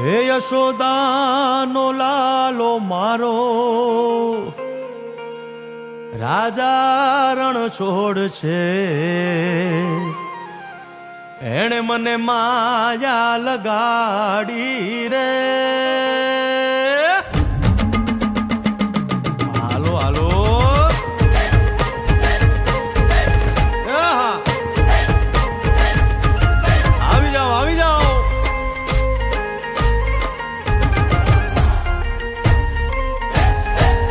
હે યશોદાનો લાલો મારો, રાજા રણ છોડ છે. એણે મને માયા લગાડી રે. હાલો હાલો આવી જાઓ આવી જાઓ.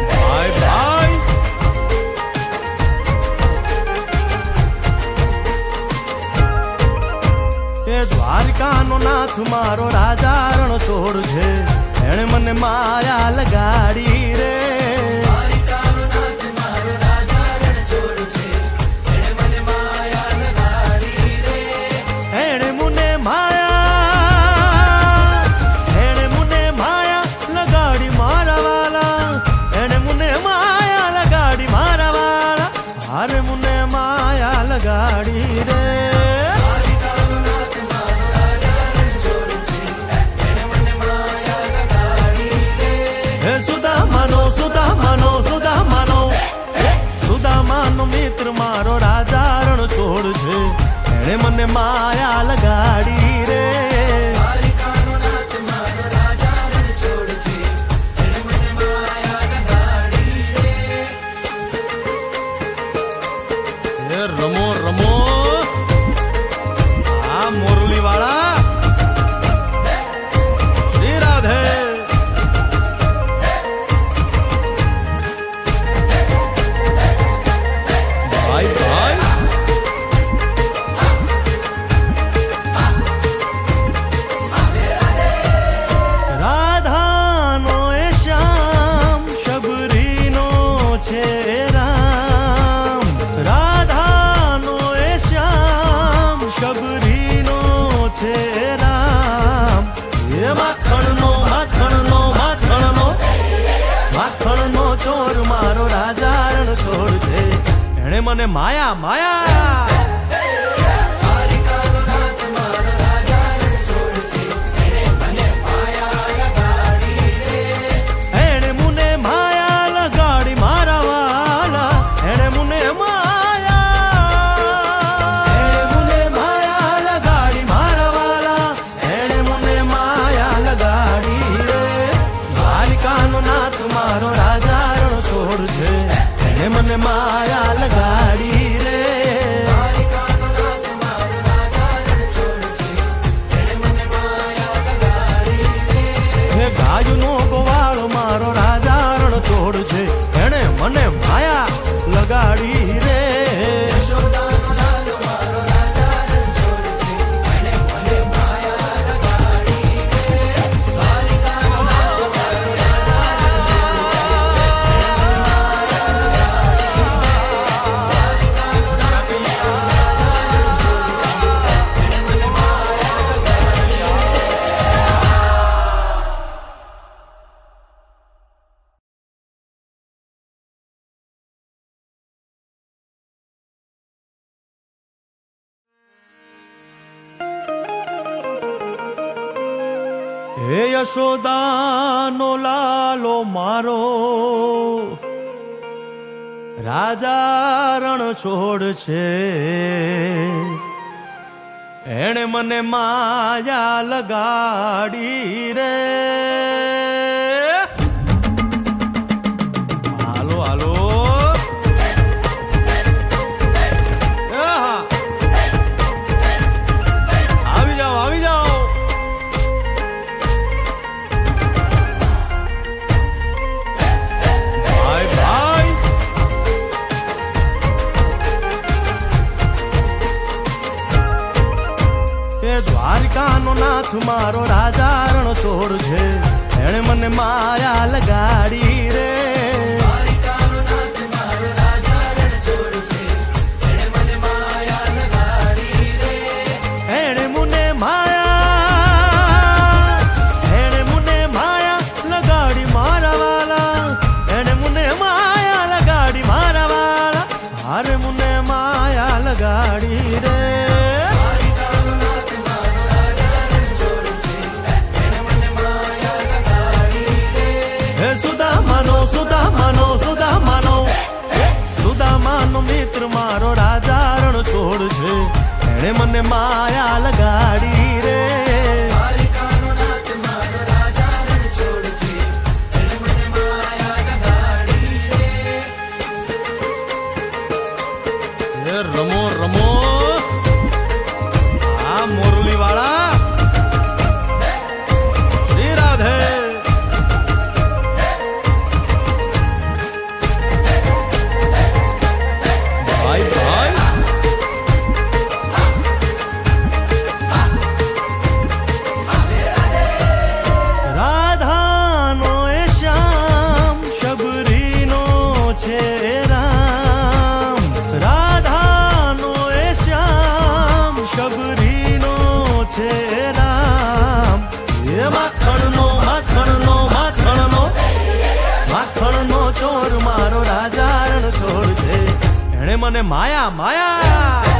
ભાઈ ભાઈ એ દ્વારકાનો નાથ મારો રાજા રણ છોડ છે. એણે મને માયા લગાડી રે. અરે મુને માયા લગાડી રે. હે સુદામાનો સુદામાનો સુદામાનો સુદામાનો મિત્ર મારો રાજા રણ છોડ છે. એણે મને માયા લગાડી રે. રમો રમો આ મોરલી વાળા શ્રી રાધે. ભાઈ ભાઈ રાધાનો એ શ્યામ શબરીનો છે રામ. રાધાનો એ શ્યામ શબરીનો છે રામ. એ માખણનો માખણનો માખણનો માખણનો ચોર મારો રાજા રણ છોડ છે. એણે મને માયા માયા મને માયા લગાડી રે. હે ગાયનો ગોવાળો મારો રાજા રણ છોડ છે. એણે મને માયા લગાડી રે. હે યશોદાનો લાલો મારો, રાજા રણ છોડ છે. એણે મને માયા લગાડી રે. હાલો હાલો આવી જાઓ આવી જાઓ. દ્વારકાનો નાથ મારો રાજા રણ છોડ છે. એણે મને માયા લગાડી રે. એણે મુને માયા લગાડી મારા વાલા. એણે મુને માયા લગાડી મારા વાલા. અરે મુને માયા લગાડી રે. એણે મને માયા લગાડી રે. એ રમો રમો આ મોરલી વાળા શ્રી રાધે. ભાઈ ભાઈ રાધાનો એ શ્યામ શબરીનો છે રામ. રાધાનો એ શ્યામ શબરીનો છે રામ. એ માખણનો માખણનો માખણનો માખણનો ચોર મારો રાજા રણછોડ છે. એણે મને માયા માયા